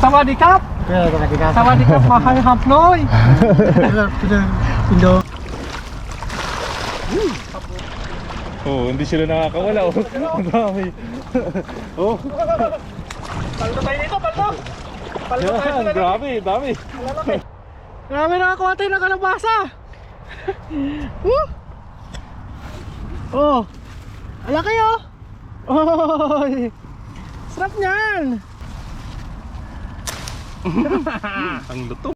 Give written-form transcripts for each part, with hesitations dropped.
Sawadikap. Sawadikap mahal hapnoy. Indo. Oh, hindi sila nakakawala. Oh, ang dami. Oh, Paldo tayo dito, paldo. Paldo tayo yan, dito. grabe, dami. Grabe nakakuha tayo ng kalabasa. Oh, ala kayo. Oy, sarap niyan. Ang luto.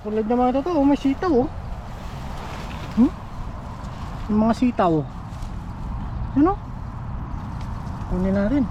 Tulad ng mga totoo, may sitaw oh. Yung mga sitaw. Ano? Kunin natin.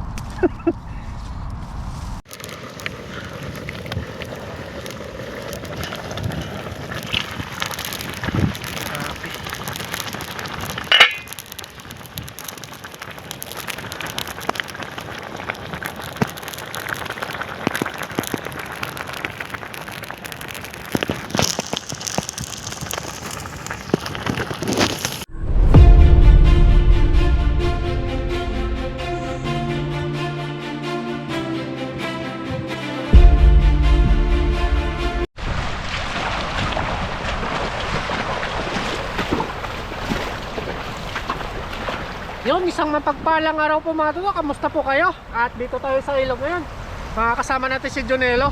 Yun, isang mapagpalang araw po mga tuto. Kamusta po kayo? At dito tayo sa ilog ngayon. Makakasama natin si Jonelo.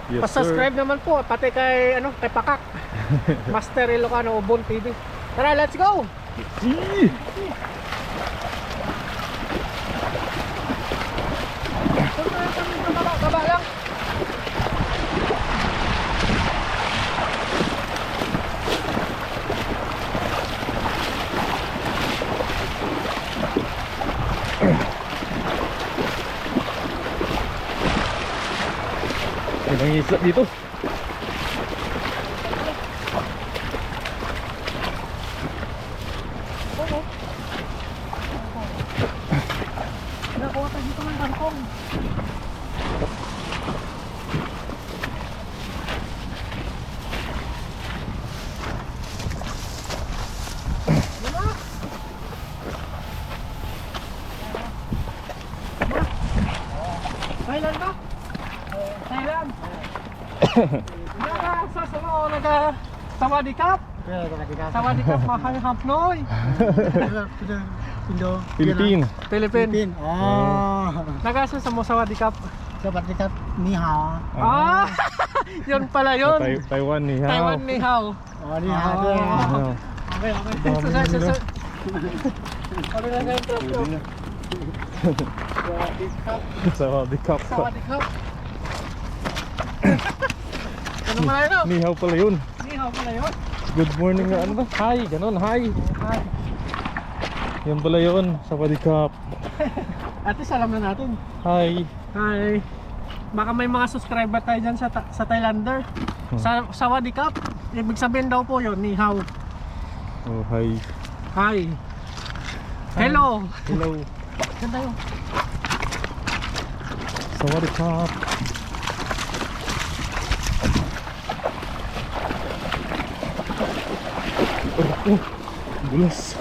Yes, Pa-subscribe naman po pati kay kay Pakak. Master Ilocano Ubon TV. Tara, let's go. Baba lang. Ilang isla dito. Nakuha tayo dito ng bangkong. Thailand ba? Thailand. Sawadikap. Sawadikap mahal hapnoy. Indo. Philippine. Philippine. Nagasa sa mo sawadikap. Sawadikap ni hao. Ah, yun pala yun. Taiwan ni hao. Taiwan ni hao. Ni hao doon. Ano? Okay, okay. Susay. Ano na nga yung trap ko? Sawadikap. Sawadikap. Ano pala yun? Ni hao pala yun. Ni hao pala yun. Good morning na ano ba? Hi, ganun, hi. Hi. Yan pala yun, sawadikap. At least alam na natin. Hi. Hi. Baka may mga subscriber tayo dyan sa Thailander. Sawadikap. Ibig sabihin daw po yun, ni hao. Oh, hi. Hi. Hello. Hello. Ganda yun. Sawadikap. Oh, bulas.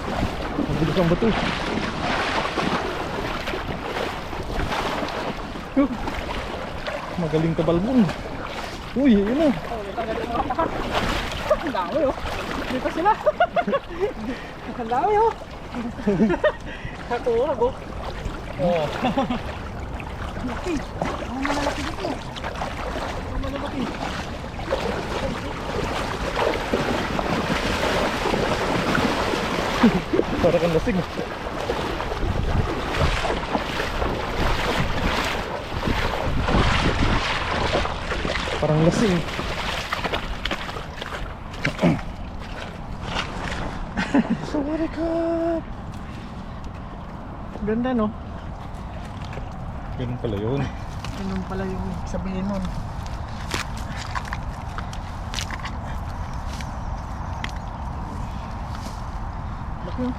Mabulas ang bato. Magaling ka balbon. Uy, yun na. Ang dami oh. Dito sila. Ang dami oh. Katulog oh. Oh. Laki. Ang malalaki dito. Ang malalaki. Para kang lasing. Parang lasing. Sawadikap. Ganda no? Ganun pala yun. Ganun pala yung sabihin nun. Laki oh.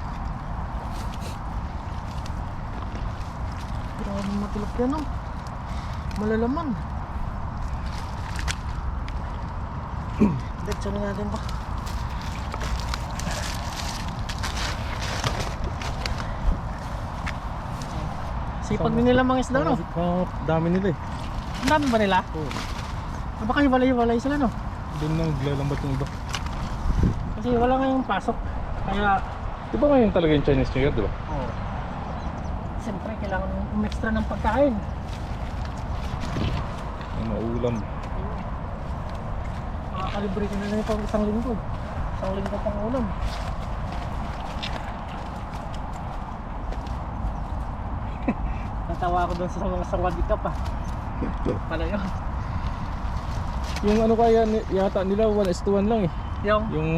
Grabe matilap yan oh. Malalaman. Diretso na natin ba? Sipag din nila mga isda no? Dami nila eh. Ang dami ba nila? Oo. Baka hiwalay-hiwalay sila, no? Doon na naglalambat yung iba. Kasi wala ngayong pasok. Kaya, Di ba ngayon talaga yung Chinese New Year, di ba? siyempre, kailangan umextra ng pagkain. Yung maulam. Makakalibre ko na yun pang isang linggo. Isang linggo pang ulam. Natawa ako doon sa mga sawadikap ah. Pala yun. Yung ano kaya yata nila 1:1 lang eh. Yung, Yung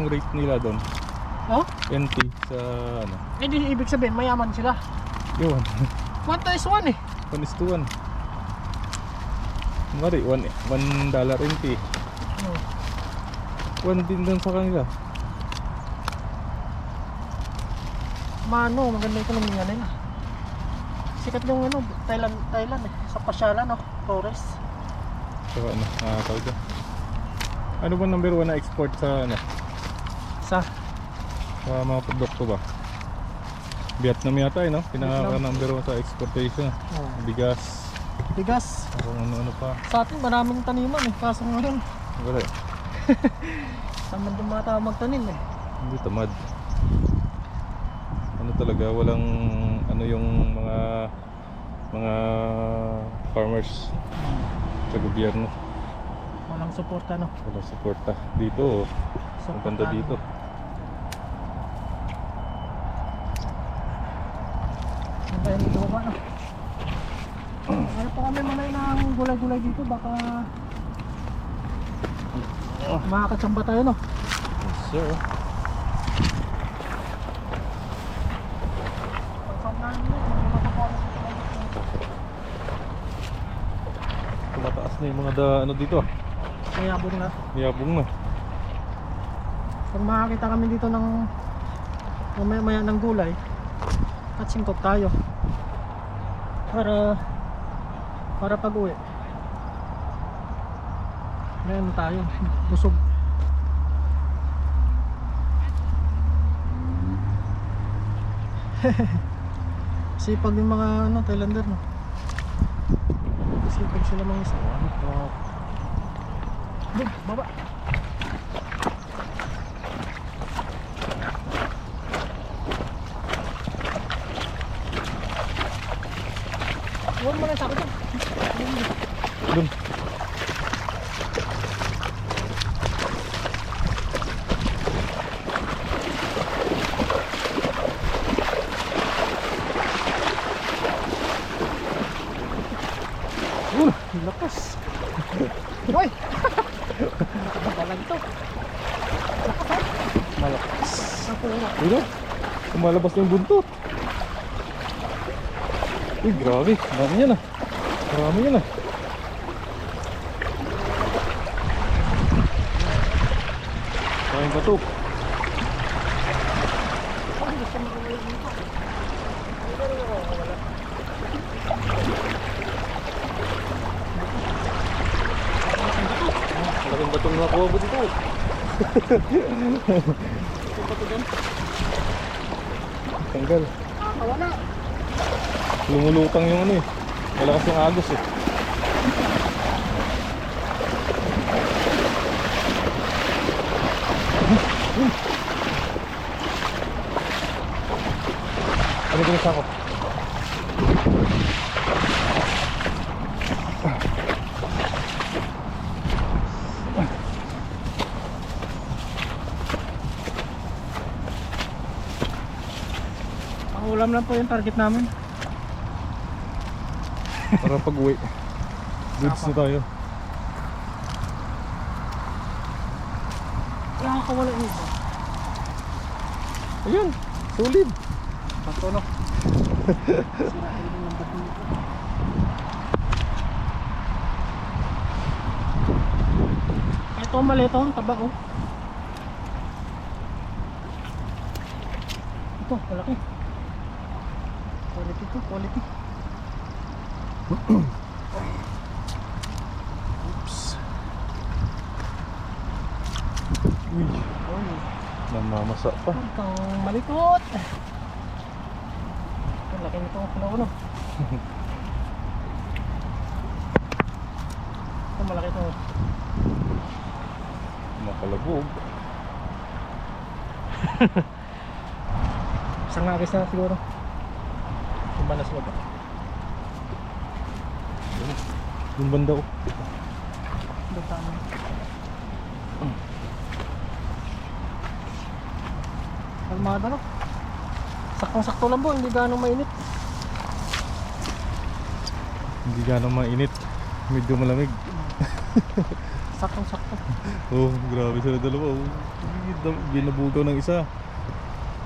rate nila doon. oh? NT sa ano. Eh di ibig sabihin, mayaman sila. Yun. 1:1 eh. 1:1. Mari, $1 NT. Oh. 1 din doon sa kanila. Mano, maganda yung ekonomiya nila. Sikat yung ano, Thailand eh. Sa pasyalan, no? Tourist. So ano, tawag dyan. Ano ba number 1 na export sa ano? Sa Mga produkto ba? Vietnam yata no? Pinaka Vietnam. number 1 sa exportation. oh. Bigas. Bigas. Kung ano-ano pa. Sa atin maraming taniman eh. Kaso ngayon, Wala eh. tamad yung mga tao magtanim eh. Hindi tamad. Ano talaga, walang ano yung mga farmers sa gobyerno. Walang suporta, no? Walang suporta. Dito, ang ganda dito. Ang ganda dito ba, no? Ano pa kami manay ng gulay-gulay dito, baka makakatsamba tayo, no? Yes, sir. Tumataas na yung mga ano dito. Mayabong na. Mayabong na. Pag makakita kami dito ng mamaya ng gulay, at singkop tayo para pag uwi meron tayo busog. Sipag yung mga ano, Thailander, no? Sipag sila mga isa. Boom, baba. Huwag mo na sa akin. Dun. Lakas. Hoy! Balag to. Malakas. Napuro. Dito. Kumalabas na yung buntot. Uy, grabe. Marami yan ah. Marami yan ah. Kain ba to? Malaking batong nakuha ko dito. Tanggal. Wala. Lumulutang yung ano eh. Malakas yung agos eh. Ano ginasa ko? Ang ulam lang po yung target namin. Para pag uwi. Goods na tayo. Nakakawala yung iba. Ayan, solid. Bato, no? Sirain din ng bato nito. Ito ang mali, ito ang taba, oh. Ito, malaki. Quality to, quality. Oops. Uy, Oh, namamasa pa. itong malikot. Ang laki nito ang puno, no? malaki to. Makalabog. Isang agis na siguro. Kumalas mo ba? Yung banda oh. Doon tama. Kalmado no? Saktong-sakto lang po, hindi ganong mainit. Hindi gano'ng mainit. Medyo malamig. Saktong-sakto. Oh, grabe sila dalawa oh. Binabugaw ng isa.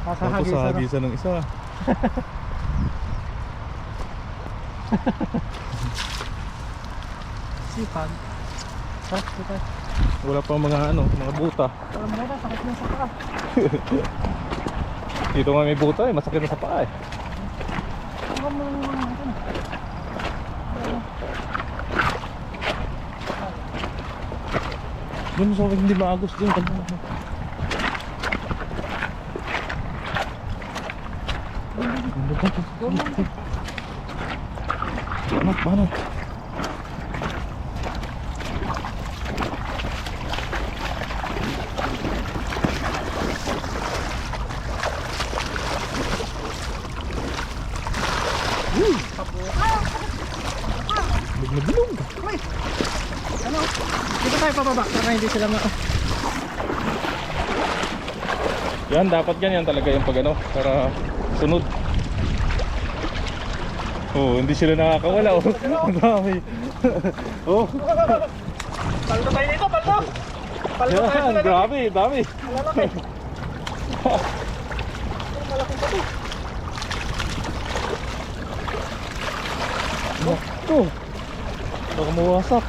Tapos sahagisan ng isa. Sipag. Sipag. Wala pang mga mga buta. Alam mo na, sakit na sa paa. Dito nga may buta eh, masakit na sa paa eh. Alam mo na naman. Doon sa akin hindi maagos dun. Paano? Bilog. Ano? Dito tayo pababa para hindi sila Yan, dapat ganyan talaga yung pag para sunod. Oh, hindi sila nakakawala oh. Ang dami. Oh. Paldo tayo dito, paldo! Paldo tayo Yan, sila grabe, dami. malalaki. Malaki pa to. Oh. Baka mawasak.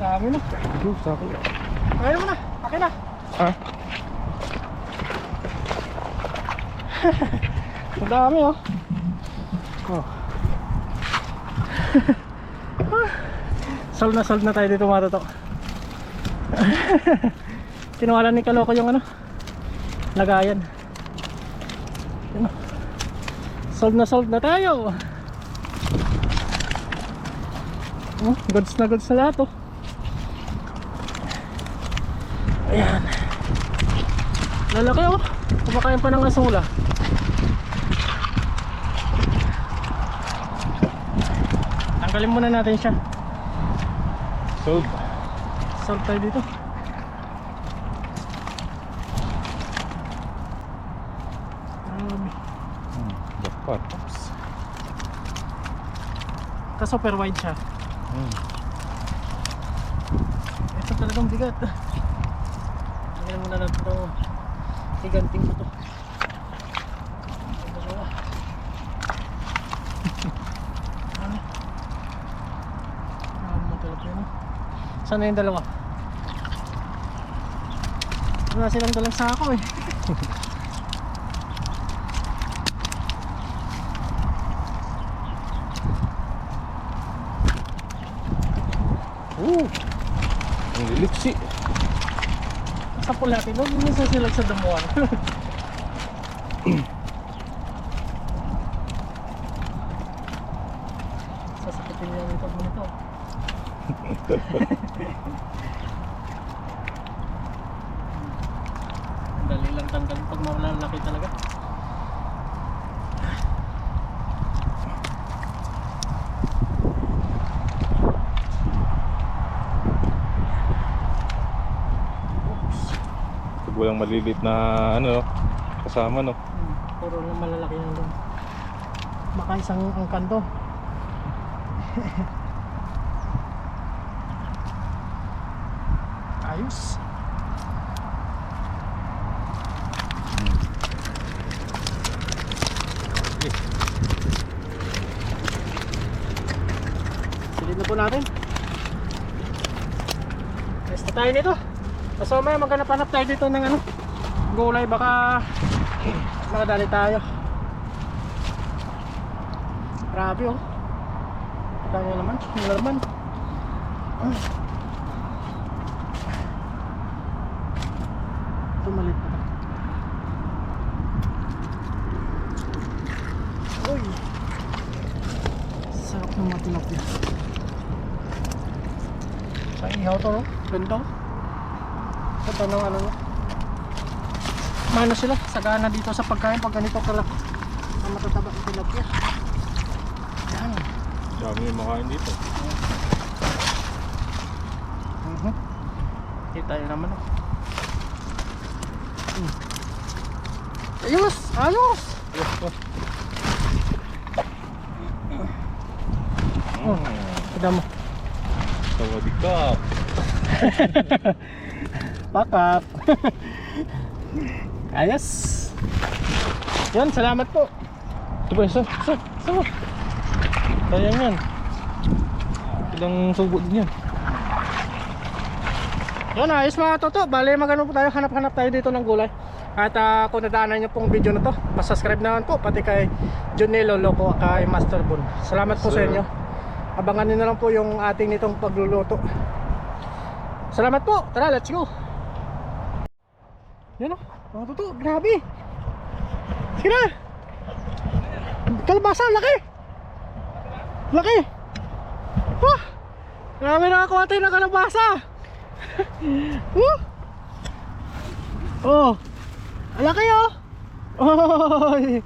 Dami na. Sakit. Ayun mo na, akin na. Ha? Ang dami oh. Oh. Sold na tayo dito mga toto. Tinawalan ni Kaloko yung lagayan. Yan, oh. Sold na tayo. Oh, goods na lahat oh. Ayan. Lalaki oh. Kumakain pa ng asula. Tanggalin muna natin siya. Sold tayo dito. Jackpot. Ka-super wide siya. Ito talagang bigat. Tingnan muna natin ito. Higanting ko to. Ang dalawa. Matalap yun. Saan na yung dalawa? Wala silang dalang sako eh. Ang liliksi. Sa pulati doon, minsan sila sa damuhan. Sasakitin niya nito nito. Dali lang tanggal pag malalaki talaga. Walang malilit na kasama no. Puro lang malalaki lang doon. Baka isang ang kanto. Ayos. Silid na po natin. Rest na tayo dito. So may maghanap-hanap tayo dito ng gulay, baka makadali tayo. Grabe oh. Dahil naman, laman. Tumalit pa. Uy! Sarap ng matilapia. Sa ihaw to, no? Ganda. Sa tanong ano, no? Mano sila, sagana dito sa pagkain pag ganito kalaki. Ang matataba ng tilapia. Yan. Dami yung makain dito. Kita yun naman, oh. Ayos! Ayos! Oh, tignan mo. Sawadikap. Pakap. Ayos. Yan, salamat po. Ito ba, isa. Sayang yan. Ilang subo din yan. Yan, ayos mga toto. Bale, magano po tayo, hanap-hanap tayo dito ng gulay. At kung nadaanan nyo pong video na to, pasubscribe naman po, pati kay Junelo Loco, kay Master Bon. Salamat po sa inyo. Abangan nyo na lang po yung ating nitong pagluluto. Salamat po. Tara, let's go. Yan o, mga toto, grabe. Sige na. Kalabasa, laki. Laki. Grabe, nakakuha tayo ng kalabasa. Oh, laki oh. Oy,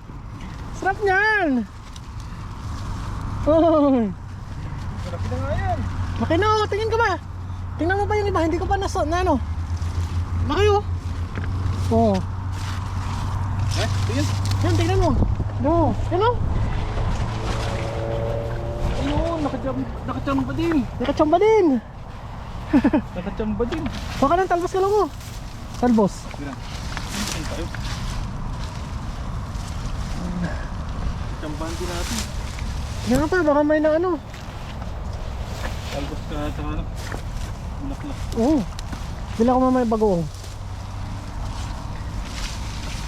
sarap niyan. Oy, laki na nga yan. Laki na oh, tingin ka ba? Tingnan mo ba yung iba, hindi ko pa na ano. Laki oh. Oh. Tingin. Yan, tingnan mo. No, yan oh. Ayun, nakachamba din. Nakachamba din. Nakachamba din. Baka ng talbos ka lang oh. Talbos. Chambahan din natin. Yan pa, baka may na ano. Talbos ka sa ano. Bulaklak. Oo. Bila ko mamaya bagoong.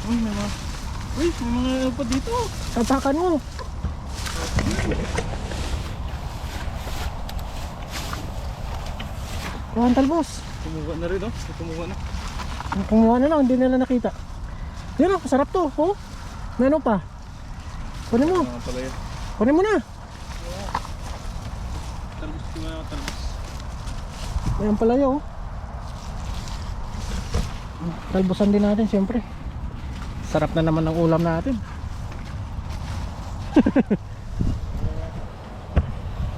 Uy, may mga... Uy, may mga ano pa dito. Tapakan mo. Kuhaan talbos. Kumuha na rin, oh. Kumuha na. Kumuha na lang, hindi nila nakita. Yan oh, masarap to. Oh. May ano pa. Kunin mo. Mga palaya. Kunin mo na. Talbos ko na, talbos. Ayan pala yun. Talbosan din natin siyempre. Sarap na naman ng ulam natin.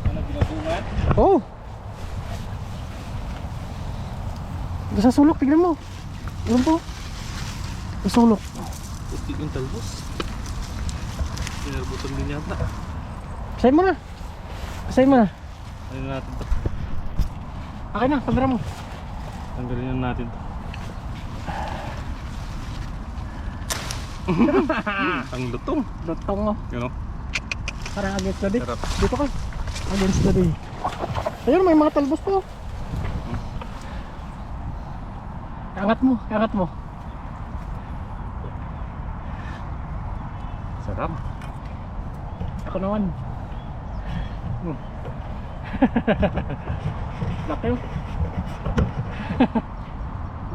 Ano, binabungan? Oh. Doon sa sulok, tignan mo. Ilan po? Sa sulok. Puti yung talbos. Pinarbutan din yata. Pasayin mo na. Pasayin mo na. Ano natin to? Akin na, pagdara mo. Tanggalin na natin to. Ang lutong. Lutong oh. Yun o. Parang against the day. Sarap. Dito ka. Against the day. Ayun, may mga talbos po. Angat mo, angat mo. Sarap. Ako naman. Laki oh.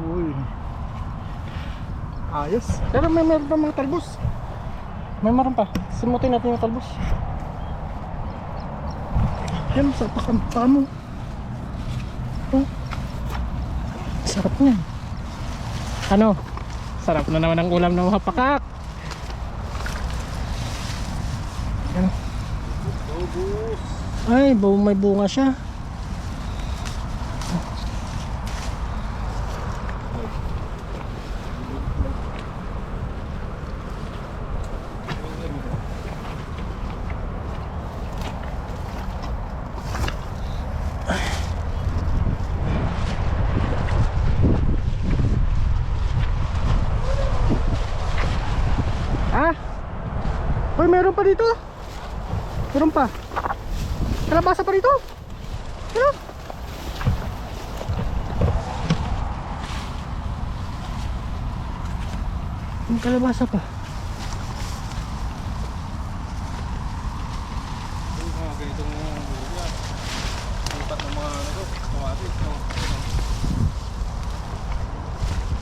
Uy. Ayos. Pero may meron pa mga talbos. May meron pa. Simutin natin yung talbos. Yan, sa pakampa mo. Oh. Sarap niyan. Ano? Sarap na naman ang ulam ng mga pakak. Yan. Talbos. Ay, may bunga siya. Ah? Uy, meron pa dito. Meron pa. Kalabasa pa dito. Ano? May kalabasa pa. Yung mga ganitong lipat ng mga ano to, kamatis. No?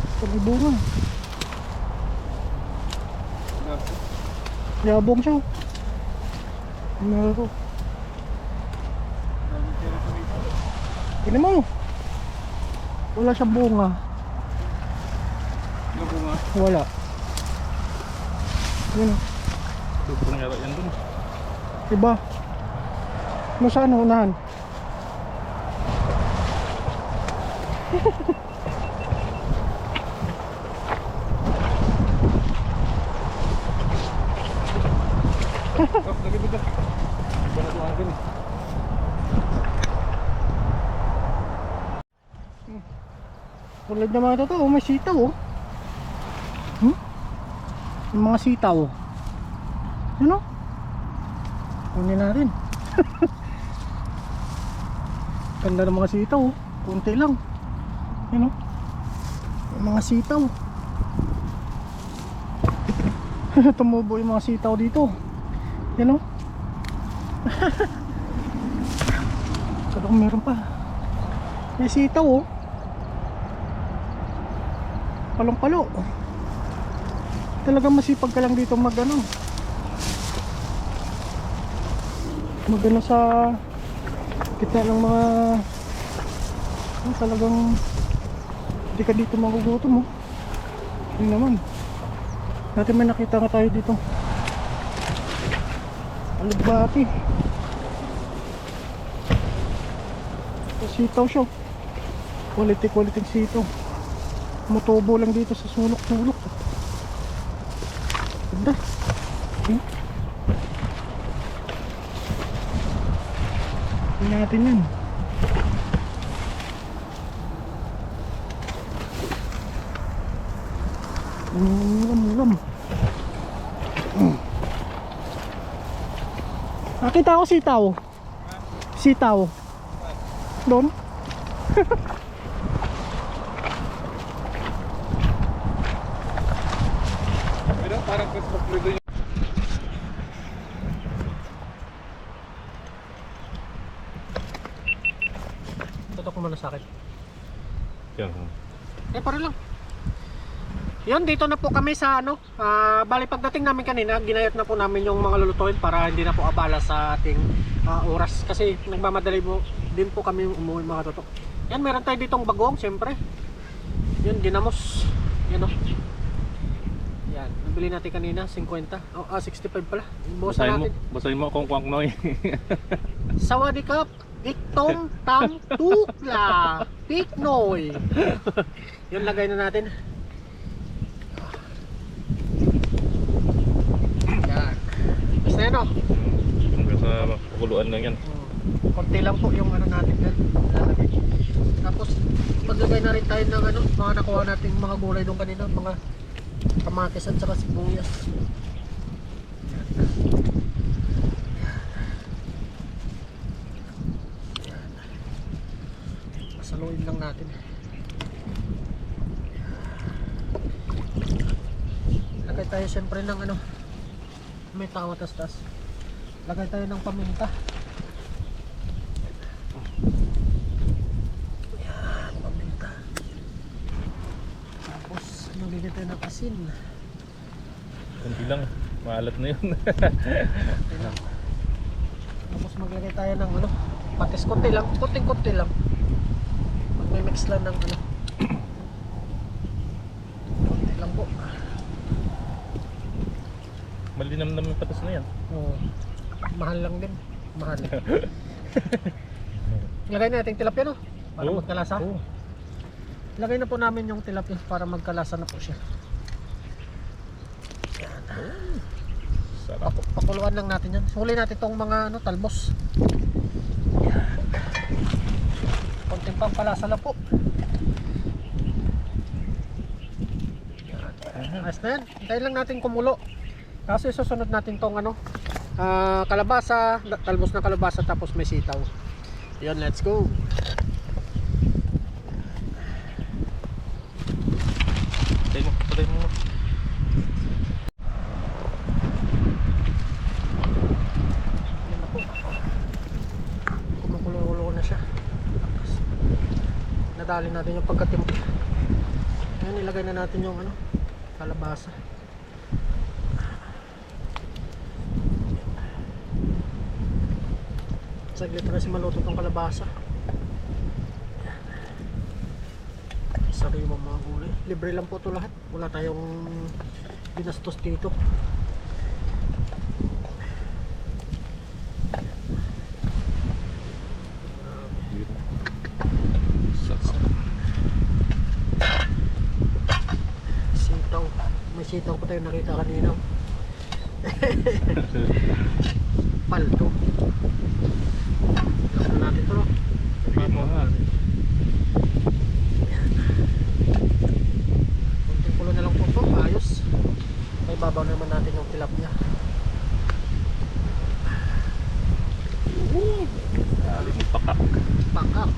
Ito may bunga. Yabong siya. Ano ko? Tingnan mo. Wala siyang bunga. Ano po nga? Wala. Yun o. Sobrang yara yan dun. Diba? Ano saan unahan? Oh, lagi dito. Iba na ito agad eh. Tulad na mga totoo, may sitaw oh. Yung mga sitaw. Ano? Kunin natin. Ganda ng mga sitaw oh. Kunti lang. Ano? Yung mga sitaw. Tumubo yung mga sitaw dito. Yan oh. Kada kung meron pa. May sitaw oh. Palong-palo. Talagang masipag ka lang dito mag ano. Mag ano sa kita ng mga talagang hindi ka dito magugutom oh. Yun naman. Dati may nakita nga tayo dito. Alugbati. Sitaw siya. Quality sitaw. Mutubo lang dito sa sulok-sulok. Ganda. Tingnan natin yan. Ulam. Nakita ko sitaw. Sitaw. Doon. Pero parang Facebook lido yun. Tutok mo na sa akin. Yan. Para lang. Yun, dito na po kami sa ano, bali pagdating namin kanina, ginayat na po namin yung mga lulutuin para hindi na po abala sa ating oras. Kasi nagmamadali po din po kami umuwi mga tutok. Yan, meron tayo ditong bagong, siyempre. Yun, ginamos. Yan o. Yan, nabili natin kanina, 50. 65 pala. Bawasan natin. Basahin mo kung kwang noy. Sawadikap, Iktom Tam Tukla, Piknoy. Yun, lagay na natin. Yan. Basta yan o. Hanggang sa pakuluan lang yan. Konti lang po yung ano natin yan. Lalagay. Tapos maglagay na rin tayo ng ano, mga nakuha nating mga gulay doon kanina, mga kamatis at saka sibuyas. Pasaluin lang natin. Lagay tayo siyempre ng ano, may tawa tas-tas. Lagay tayo ng paminta. Yan, paminta. Tapos maglagay tayo ng asin. Kunti lang. Maalat na yun. Konti lang. Tapos maglagay tayo ng ano, patis, konti lang, konting-konti lang. Magmi-mix lang ng ano. Konti lang po. Malinam na may patas na yan. Oo. Mahal lang din. Mahal. Lagay natin tilapia no? Para Oo. magkalasa. Oo. Lagay na po namin yung tilapia para magkalasa na po siya. Sarap. Pakuluan lang natin yan. Huli natin itong mga ano, talbos. Yan. Konting pampalasa lang po. Yan. Ayos na yan. Hintayin lang natin kumulo. Kasi susunod natin tong ano, kalabasa, talbos na kalabasa tapos may sitaw. Yun, let's go. Patay mo. Yan na po. Kumukulo-kulo na siya. nadali natin yung pagkatimpla. Ayan, ilagay na natin yung ano, kalabasa. Saglit na si maluto tong kalabasa. Sariwang mga gulay. Libre lang po ito lahat. Wala tayong binastos dito. Sitaw. May sitaw ko tayo nakita kanina. Paldo. Laksan natin ito. Kunting kulo na lang po ito. Ayos. May babaw naman natin yung tilapia. Dali mo pakak. Pakak.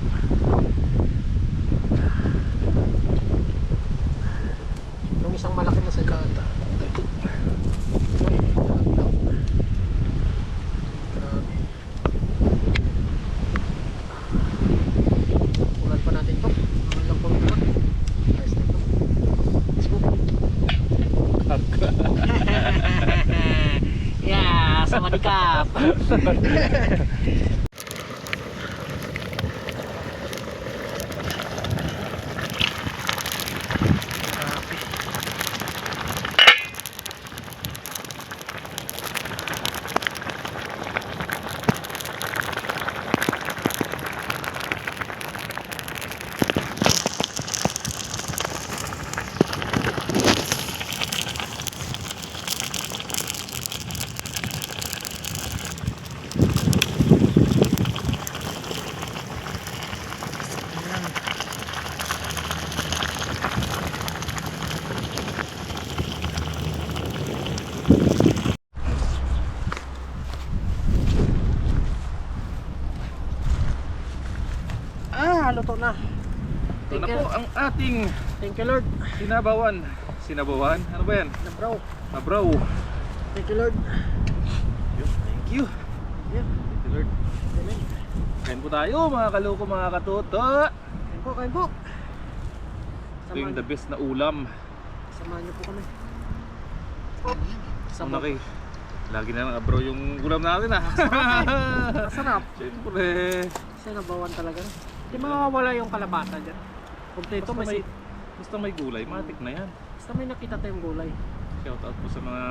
Yung isang malaki na sagata. Ulan pa natin ito. Ulan lang po ito. Ayos na ito. Let's go. Yeah, sama di kap. Luto na. Ito na po ang ating Thank you Lord. sinabawan. Sinabawan? Ano ba yan? Nabraw. Abraw. Thank you Lord. Thank you. Yeah. Thank you Lord. Amen. Kain po tayo mga kaloko, mga katuto. Kain po, kain po. Ito yung the best na ulam. Samahan niyo po kami. Ang laki. Lagi na lang abraw yung ulam natin ah. Masarap. Siyempre. Kasi nabawan talaga. Hindi mawawala yung kalabasa dyan. Kompleto Basta may gulay, matik na yan. basta may nakita tayong gulay. Shout out po sa mga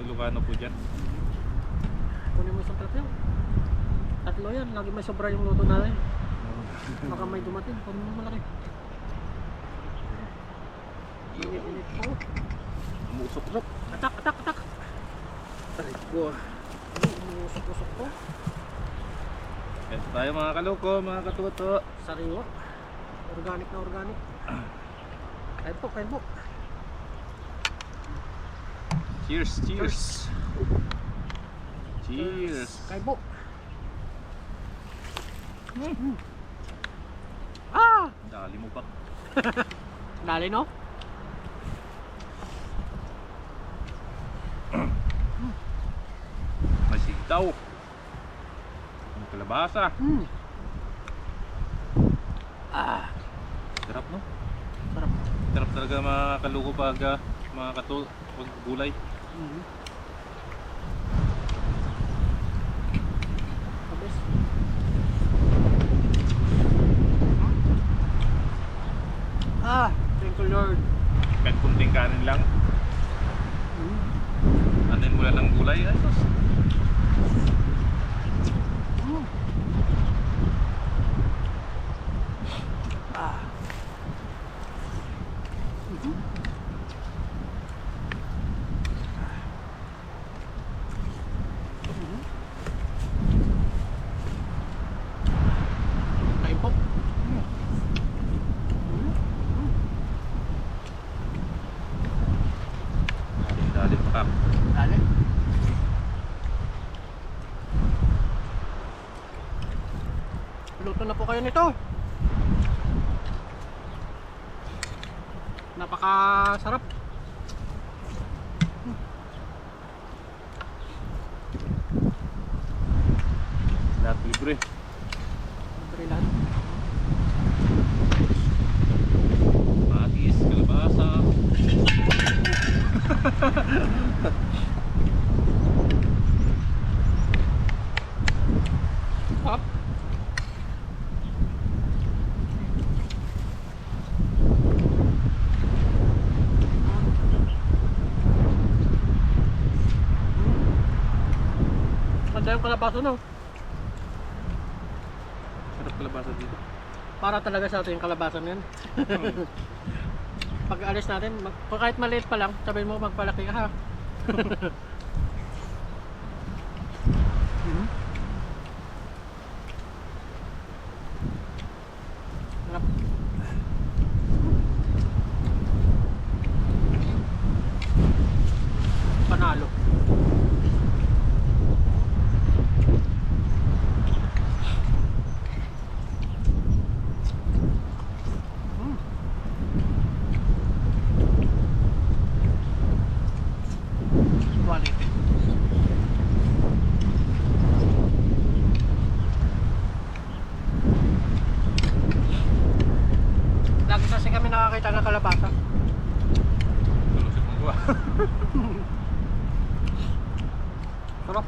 Ilocano po dyan. Kunin mo isang tatlo. Tatlo yan. Lagi may sobra yung luto natin. Baka may dumating. Kunin mo malaki. Init-init po. Umusok-usok. Atak, atak, atak. Tarik ko. Umusok-usok po. Ito tayo mga kaloko, mga katuto. Sariwa. Organic na organic. Kain po, kain po. Cheers, cheers. Cheers. Kain po. Ah! Dali mo pa. Dali no? May sitaw. May kalabasa. Ah! Sarap no? Sarap. Sarap talaga mga kaloko pag mga pag gulay. Kabis. Ah! Thank you Lord. Kahit kunting kanin lang. Anin mo lang ng gulay. Ay, tos. Ah! Kain po. Dali pa. Dali. Luto na po kayo nito. Napakasarap. Lahat libre. Libre lahat. Hop. Ganda yung kalabaso, no? Sarap kalabasa dito. Para talaga sa atin yung kalabasan yan. Pag alis natin, kahit maliit pa lang, sabihin mo magpalaki ka ha. Sarap. Panalo. Quality. Lagi kasi kami nakakita ng kalabasa. Tulusik mo ba? Sarap.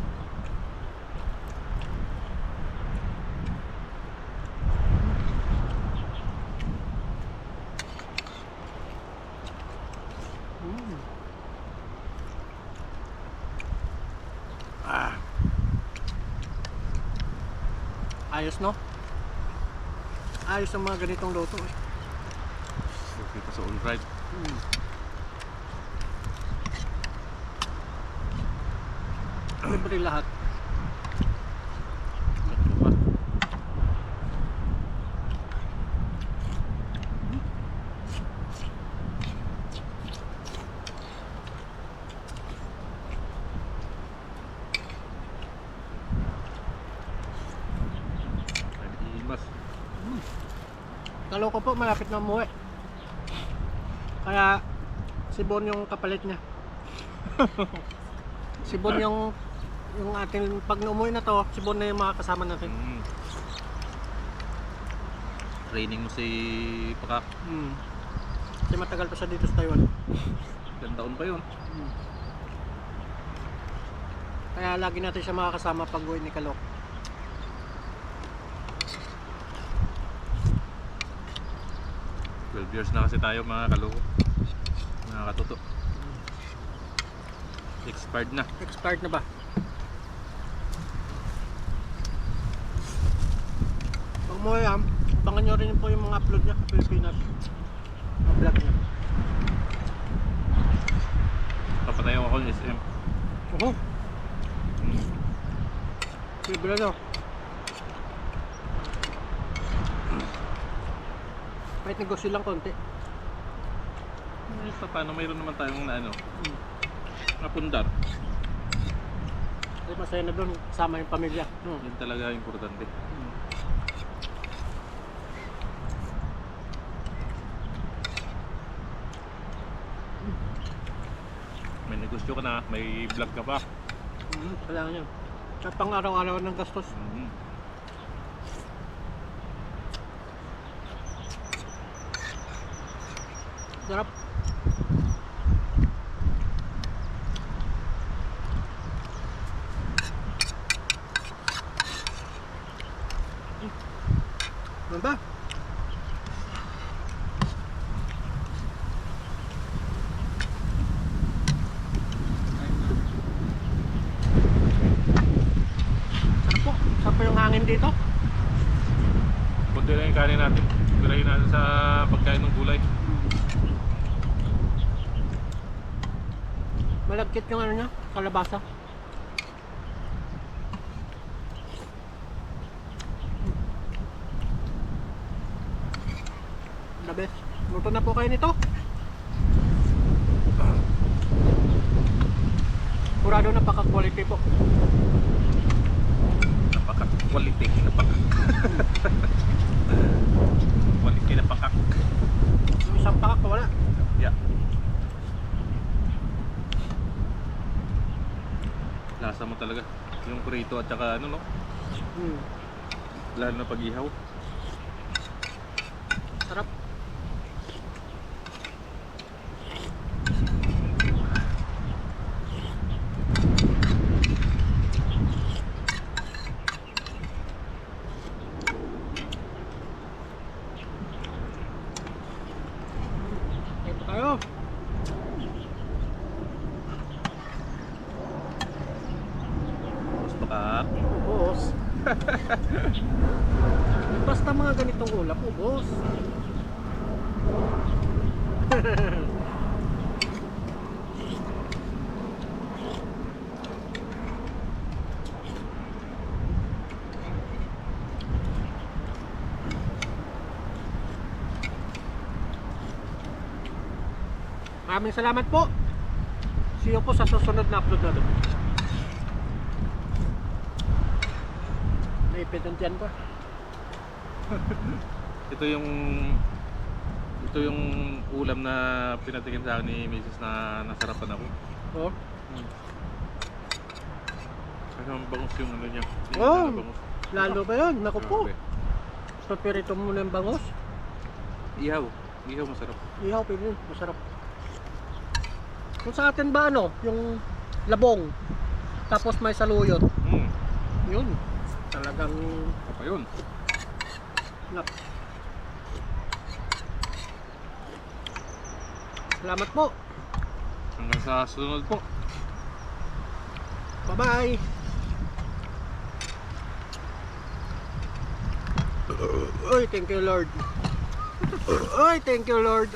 Ayos, no? Ayos ang mga ganitong luto eh. Okay pa sa all right. Libre lahat. Tatlo pa. Imas. Kaloka po, malapit na umuwi. Kaya sibon yung kapalit niya. Sibon yung ating pag umuwi na to, sibon na yung mga kasama natin. Training mo si Pakak. Kasi matagal pa siya dito sa Taiwan. Ilang taon pa yun. Kaya lagi natin siya makakasama pag uwi ni Kalok. Years na kasi tayo mga kaloko. Mga katuto. Expired na. Expired na ba? Pag umuwi abangan nyo rin po yung mga upload niya sa Pilipinas. Mga vlog niya. Papatayo ako ng SM. Oo. Libre no? Kahit negosyo lang konti. Sa paano mayroon naman tayong na ano, napundar. Kasi masaya na doon, kasama yung pamilya. Yun talaga importante. May negosyo ka na, may vlog ka pa. Kailangan yun. At pang araw-araw ng gastos. Sarap. Ano ba? Sarap po. Sarap po yung hangin dito. Kunti lang yung kanin natin. Gulayin natin sa pagkain ng gulay. Malagkit yung ano niya, kalabasa. The best. Luto na po kayo nito. Kurado napaka-quality po. Napaka-quality. Quality na pakak. Yung isang pakak pa wala. Yeah. Lasa mo talaga. Yung prito at saka ano no? Lalo na pag-ihaw. Sarap. Basta mga ganitong ulam, ubos. Maraming salamat po. See you po sa susunod na upload natin. Naipit yung tiyan ko. Ito yung ulam na pinatikin sa akin ni Mrs. na nasarapan ako. Oh. Kasi ang bangus yung ano niya. Oh. Bangus. Lalo ba yun? Naku po. Grabe. So, pirito muna yung bangus. Ihaw. Ihaw masarap. Ihaw, pwede yun. Masarap. Kung sa atin ba ano, yung labong, tapos may saluyot, yun. Talagang Apa yun? nap. Salamat po. Hanggang sa sunod po. Bye-bye. Oy, thank you Lord. Oy, thank you Lord.